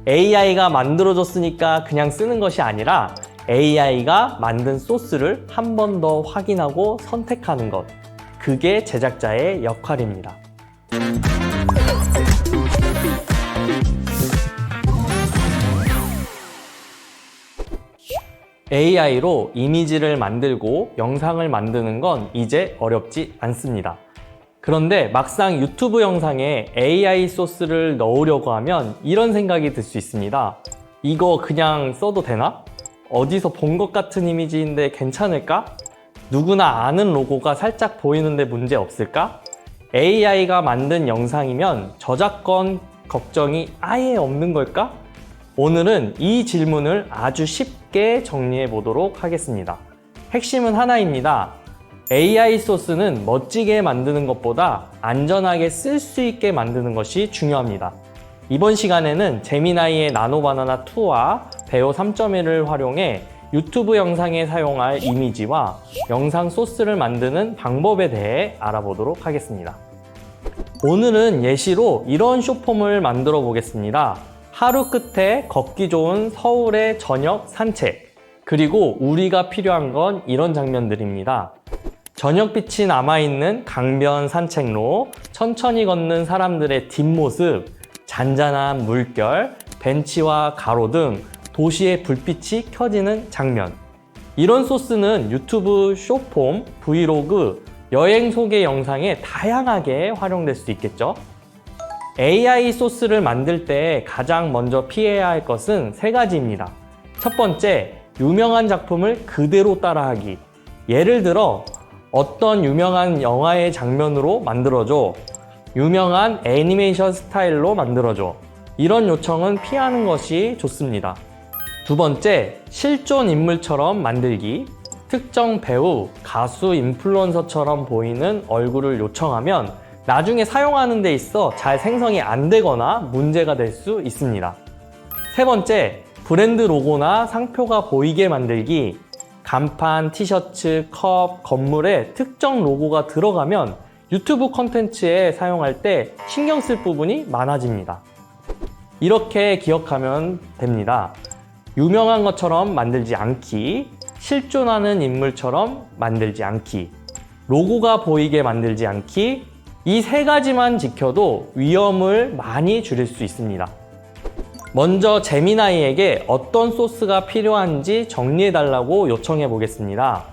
AI가 만들어줬으니까 그냥 쓰는 것이 아니라 AI가 만든 소스를 한 번 더 확인하고 선택하는 것. 그게 제작자의 역할입니다. AI로 이미지를 만들고 영상을 만드는 건 이제 어렵지 않습니다. 그런데 막상 유튜브 영상에 AI 소스를 넣으려고 하면 이런 생각이 들 수 있습니다. 이거 그냥 써도 되나? 어디서 본 것 같은 이미지인데 괜찮을까? 누구나 아는 로고가 살짝 보이는데 문제 없을까? AI가 만든 영상이면 저작권 걱정이 아예 없는 걸까? 오늘은 이 질문을 아주 쉽게 정리해 보도록 하겠습니다. 핵심은 하나입니다. AI 소스는 멋지게 만드는 것보다 안전하게 쓸 수 있게 만드는 것이 중요합니다. 이번 시간에는 제미나이의 나노바나나 2와 베오 3.1을 활용해 유튜브 영상에 사용할 이미지와 영상 소스를 만드는 방법에 대해 알아보도록 하겠습니다. 오늘은 예시로 이런 숏폼을 만들어 보겠습니다. 하루 끝에 걷기 좋은 서울의 저녁 산책, 그리고 우리가 필요한 건 이런 장면들입니다. 저녁빛이 남아있는 강변 산책로, 천천히 걷는 사람들의 뒷모습, 잔잔한 물결, 벤치와 가로등, 도시의 불빛이 켜지는 장면. 이런 소스는 유튜브 숏폼, 브이로그, 여행 소개 영상에 다양하게 활용될 수 있겠죠? AI 소스를 만들 때 가장 먼저 피해야 할 것은 세 가지입니다. 첫 번째, 유명한 작품을 그대로 따라하기. 예를 들어 어떤 유명한 영화의 장면으로 만들어줘. 유명한 애니메이션 스타일로 만들어줘. 이런 요청은 피하는 것이 좋습니다. 두 번째, 실존 인물처럼 만들기. 특정 배우, 가수, 인플루언서처럼 보이는 얼굴을 요청하면 나중에 사용하는 데 있어 잘 생성이 안 되거나 문제가 될 수 있습니다. 세 번째, 브랜드 로고나 상표가 보이게 만들기. 간판, 티셔츠, 컵, 건물에 특정 로고가 들어가면 유튜브 콘텐츠에 사용할 때 신경 쓸 부분이 많아집니다. 이렇게 기억하면 됩니다. 유명한 것처럼 만들지 않기, 실존하는 인물처럼 만들지 않기, 로고가 보이게 만들지 않기, 이 세 가지만 지켜도 위험을 많이 줄일 수 있습니다. 먼저 제미나이에게 어떤 소스가 필요한지 정리해달라고 요청해 보겠습니다.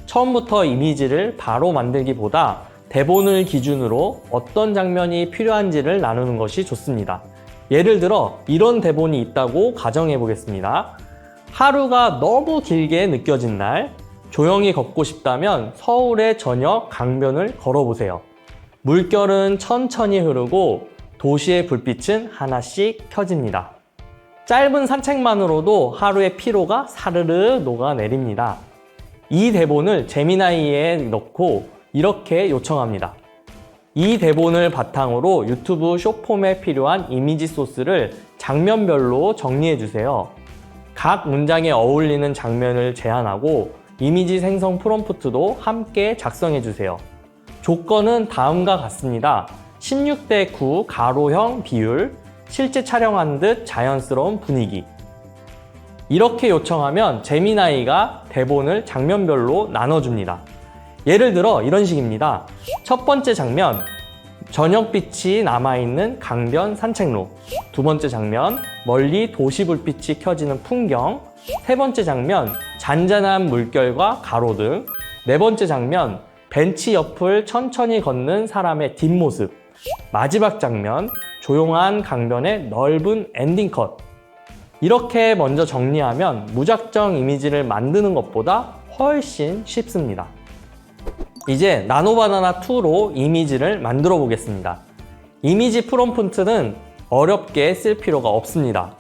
처음부터 이미지를 바로 만들기보다 대본을 기준으로 어떤 장면이 필요한지를 나누는 것이 좋습니다. 예를 들어 이런 대본이 있다고 가정해 보겠습니다. 하루가 너무 길게 느껴진 날, 조용히 걷고 싶다면 서울의 저녁 강변을 걸어보세요. 물결은 천천히 흐르고 도시의 불빛은 하나씩 켜집니다. 짧은 산책만으로도 하루의 피로가 사르르 녹아내립니다. 이 대본을 제미나이에 넣고 이렇게 요청합니다. 이 대본을 바탕으로 유튜브 숏폼에 필요한 이미지 소스를 장면별로 정리해 주세요. 각 문장에 어울리는 장면을 제안하고 이미지 생성 프롬프트도 함께 작성해 주세요. 조건은 다음과 같습니다. 16대 9 가로형 비율, 실제 촬영한 듯 자연스러운 분위기. 이렇게 요청하면 제미나이가 대본을 장면별로 나눠줍니다. 예를 들어 이런 식입니다. 첫 번째 장면, 저녁빛이 남아있는 강변 산책로. 두 번째 장면, 멀리 도시 불빛이 켜지는 풍경. 세 번째 장면, 잔잔한 물결과 가로등. 네 번째 장면, 벤치 옆을 천천히 걷는 사람의 뒷모습. 마지막 장면, 조용한 강변의 넓은 엔딩 컷. 이렇게 먼저 정리하면 무작정 이미지를 만드는 것보다 훨씬 쉽습니다. 이제 나노바나나 2로 이미지를 만들어 보겠습니다. 이미지 프롬프트는 어렵게 쓸 필요가 없습니다.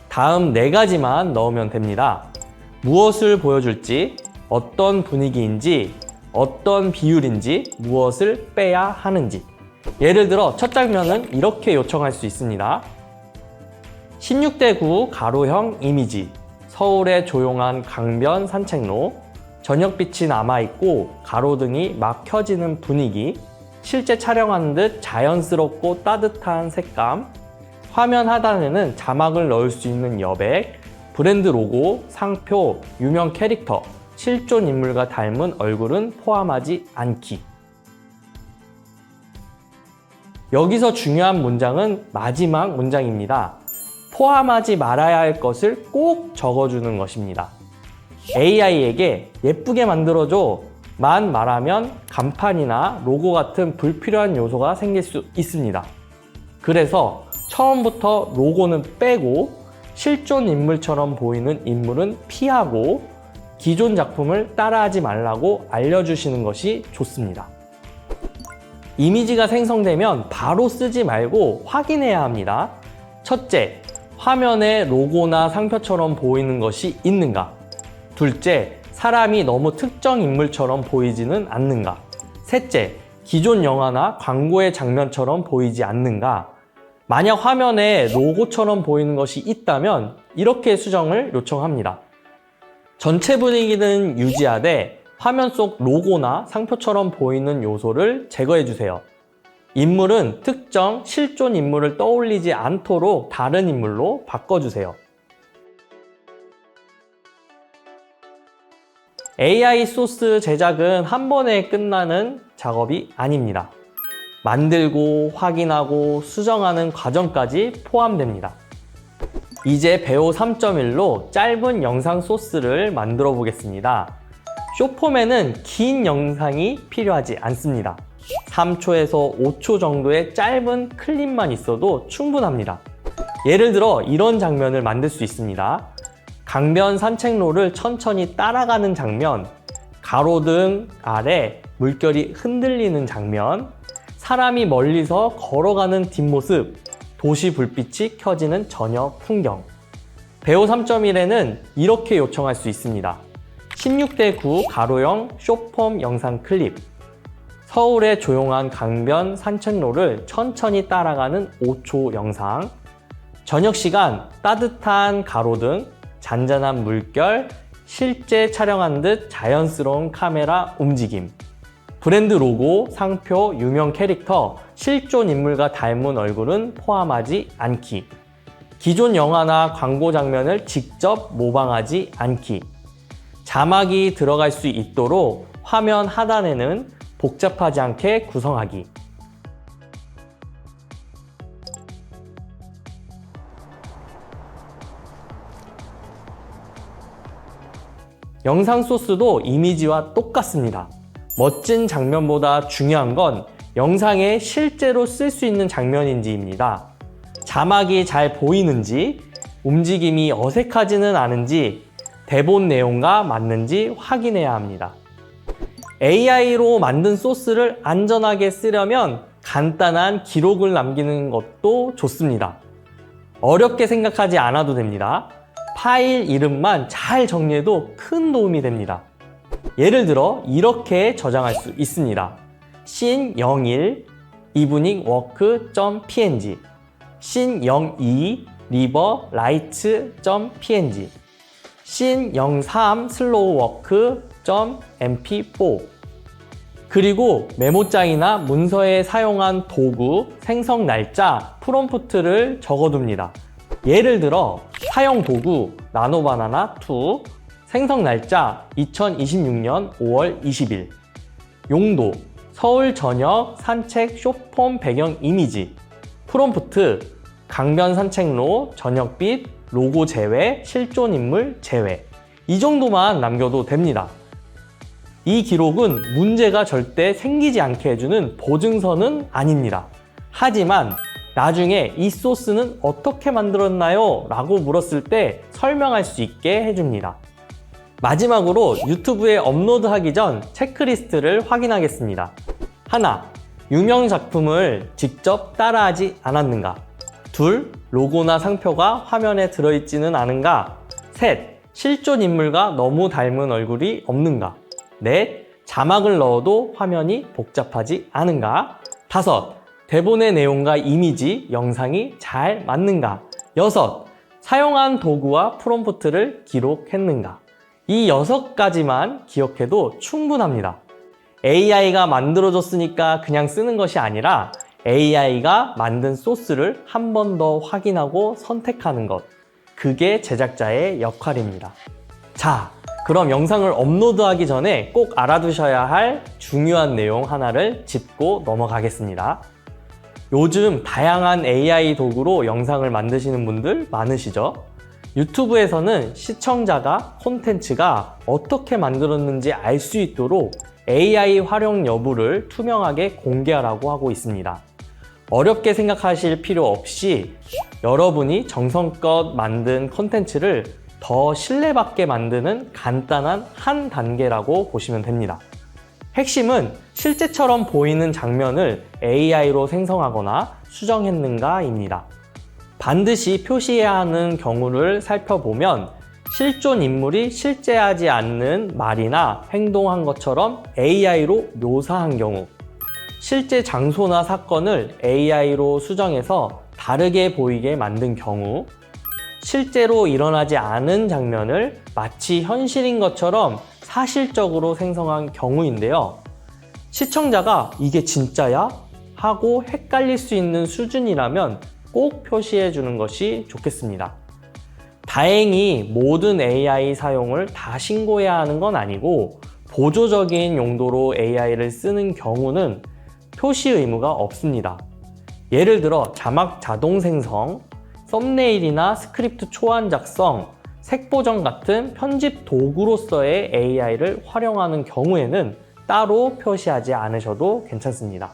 다음 네 가지만 넣으면 됩니다. 무엇을 보여줄지, 어떤 분위기인지, 어떤 비율인지, 무엇을 빼야 하는지. 예를 들어 첫 장면은 이렇게 요청할 수 있습니다. 16대 9 가로형 이미지, 서울의 조용한 강변 산책로, 저녁빛이 남아있고 가로등이 막 켜지는 분위기, 실제 촬영한 듯 자연스럽고 따뜻한 색감, 화면 하단에는 자막을 넣을 수 있는 여백, 브랜드 로고, 상표, 유명 캐릭터, 실존 인물과 닮은 얼굴은 포함하지 않기. 여기서 중요한 문장은 마지막 문장입니다. 포함하지 말아야 할 것을 꼭 적어주는 것입니다. AI에게 예쁘게 만들어줘 만 말하면 간판이나 로고 같은 불필요한 요소가 생길 수 있습니다. 그래서 처음부터 로고는 빼고 실존 인물처럼 보이는 인물은 피하고 기존 작품을 따라하지 말라고 알려주시는 것이 좋습니다. 이미지가 생성되면 바로 쓰지 말고 확인해야 합니다. 첫째, 화면에 로고나 상표처럼 보이는 것이 있는가? 둘째, 사람이 너무 특정 인물처럼 보이지는 않는가? 셋째, 기존 영화나 광고의 장면처럼 보이지 않는가? 만약 화면에 로고처럼 보이는 것이 있다면 이렇게 수정을 요청합니다. 전체 분위기는 유지하되 화면 속 로고나 상표처럼 보이는 요소를 제거해 주세요. 인물은 특정 실존 인물을 떠올리지 않도록 다른 인물로 바꿔주세요. AI 소스 제작은 한 번에 끝나는 작업이 아닙니다. 만들고 확인하고 수정하는 과정까지 포함됩니다. 이제 배우 3.1로 짧은 영상 소스를 만들어 보겠습니다. 숏폼에는 긴 영상이 필요하지 않습니다. 3초에서 5초 정도의 짧은 클립만 있어도 충분합니다. 예를 들어 이런 장면을 만들 수 있습니다. 강변 산책로를 천천히 따라가는 장면, 가로등 아래 물결이 흔들리는 장면, 사람이 멀리서 걸어가는 뒷모습, 도시 불빛이 켜지는 저녁 풍경. 배우 3.1에는 이렇게 요청할 수 있습니다. 16:9 가로형 숏폼 영상 클립. 서울의 조용한 강변 산책로를 천천히 따라가는 5초 영상. 저녁 시간 따뜻한 가로등, 잔잔한 물결, 실제 촬영한 듯 자연스러운 카메라 움직임. 브랜드 로고, 상표, 유명 캐릭터, 실존 인물과 닮은 얼굴은 포함하지 않기. 기존 영화나 광고 장면을 직접 모방하지 않기. 자막이 들어갈 수 있도록 화면 하단에는 복잡하지 않게 구성하기. 영상 소스도 이미지와 똑같습니다. 멋진 장면보다 중요한 건 영상에 실제로 쓸 수 있는 장면인지입니다. 자막이 잘 보이는지, 움직임이 어색하지는 않은지, 대본 내용과 맞는지 확인해야 합니다. AI로 만든 소스를 안전하게 쓰려면 간단한 기록을 남기는 것도 좋습니다. 어렵게 생각하지 않아도 됩니다. 파일 이름만 잘 정리해도 큰 도움이 됩니다. 예를 들어 이렇게 저장할 수 있습니다. 씬01 eveningwork.png, 씬02 riverlights.png, 씬03 slowwork.mp4. 그리고 메모장이나 문서에 사용한 도구, 생성 날짜, 프롬프트를 적어둡니다. 예를 들어 사용 도구 나노바나나2, 생성 날짜 2026년 5월 20일, 용도 서울 저녁 산책 숏폼 배경 이미지, 프롬프트 강변 산책로 저녁빛 로고 제외 실존 인물 제외. 이 정도만 남겨도 됩니다. 이 기록은 문제가 절대 생기지 않게 해주는 보증서는 아닙니다. 하지만 나중에 이 소스는 어떻게 만들었나요? 라고 물었을 때 설명할 수 있게 해줍니다. 마지막으로 유튜브에 업로드하기 전 체크리스트를 확인하겠습니다. 하나, 유명 작품을 직접 따라하지 않았는가? 둘, 로고나 상표가 화면에 들어있지는 않은가? 셋, 실존 인물과 너무 닮은 얼굴이 없는가? 넷, 자막을 넣어도 화면이 복잡하지 않은가? 다섯, 대본의 내용과 이미지, 영상이 잘 맞는가? 여섯, 사용한 도구와 프롬프트를 기록했는가? 이 6가지만 기억해도 충분합니다. AI가 만들어줬으니까 그냥 쓰는 것이 아니라 AI가 만든 소스를 한 번 더 확인하고 선택하는 것. 그게 제작자의 역할입니다. 자, 그럼 영상을 업로드하기 전에 꼭 알아두셔야 할 중요한 내용 하나를 짚고 넘어가겠습니다. 요즘 다양한 AI 도구로 영상을 만드시는 분들 많으시죠? 유튜브에서는 시청자가 콘텐츠가 어떻게 만들었는지 알 수 있도록 AI 활용 여부를 투명하게 공개하라고 하고 있습니다. 어렵게 생각하실 필요 없이 여러분이 정성껏 만든 콘텐츠를 더 신뢰받게 만드는 간단한 한 단계라고 보시면 됩니다. 핵심은 실제처럼 보이는 장면을 AI로 생성하거나 수정했는가입니다. 반드시 표시해야 하는 경우를 살펴보면 실존 인물이 실제 하지 않는 말이나 행동한 것처럼 AI로 묘사한 경우, 실제 장소나 사건을 AI로 수정해서 다르게 보이게 만든 경우, 실제로 일어나지 않은 장면을 마치 현실인 것처럼 사실적으로 생성한 경우인데요. 시청자가 이게 진짜야? 하고 헷갈릴 수 있는 수준이라면 꼭 표시해 주는 것이 좋겠습니다. 다행히 모든 AI 사용을 다 신고해야 하는 건 아니고 보조적인 용도로 AI를 쓰는 경우는 표시 의무가 없습니다. 예를 들어 자막 자동 생성, 썸네일이나 스크립트 초안 작성, 색 보정 같은 편집 도구로서의 AI를 활용하는 경우에는 따로 표시하지 않으셔도 괜찮습니다.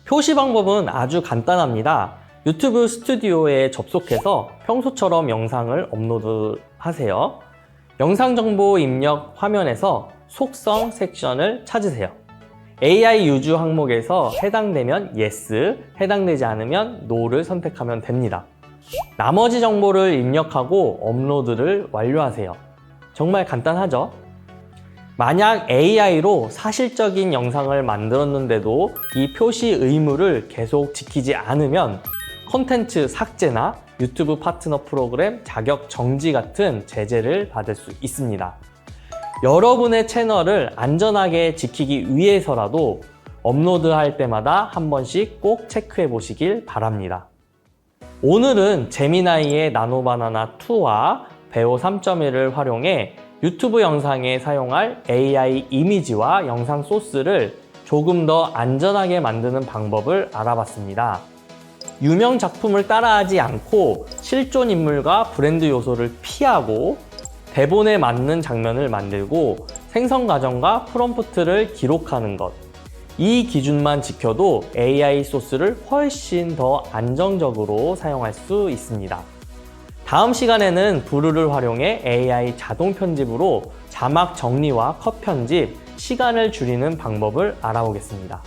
표시 방법은 아주 간단합니다. 유튜브 스튜디오에 접속해서 평소처럼 영상을 업로드하세요. 영상 정보 입력 화면에서 속성 섹션을 찾으세요. AI 유주 항목에서 해당되면 Yes, 해당되지 않으면 No를 선택하면 됩니다. 나머지 정보를 입력하고 업로드를 완료하세요. 정말 간단하죠? 만약 AI로 사실적인 영상을 만들었는데도 이 표시 의무를 계속 지키지 않으면 콘텐츠 삭제나 유튜브 파트너 프로그램 자격 정지 같은 제재를 받을 수 있습니다. 여러분의 채널을 안전하게 지키기 위해서라도 업로드할 때마다 한 번씩 꼭 체크해 보시길 바랍니다. 오늘은 제미나이의 나노바나나 2와 베오 3.1을 활용해 유튜브 영상에 사용할 AI 이미지와 영상 소스를 조금 더 안전하게 만드는 방법을 알아봤습니다. 유명 작품을 따라하지 않고 실존 인물과 브랜드 요소를 피하고 대본에 맞는 장면을 만들고 생성 과정과 프롬프트를 기록하는 것. 이 기준만 지켜도 AI 소스를 훨씬 더 안정적으로 사용할 수 있습니다. 다음 시간에는 브루를 활용해 AI 자동 편집으로 자막 정리와 컷 편집, 시간을 줄이는 방법을 알아보겠습니다.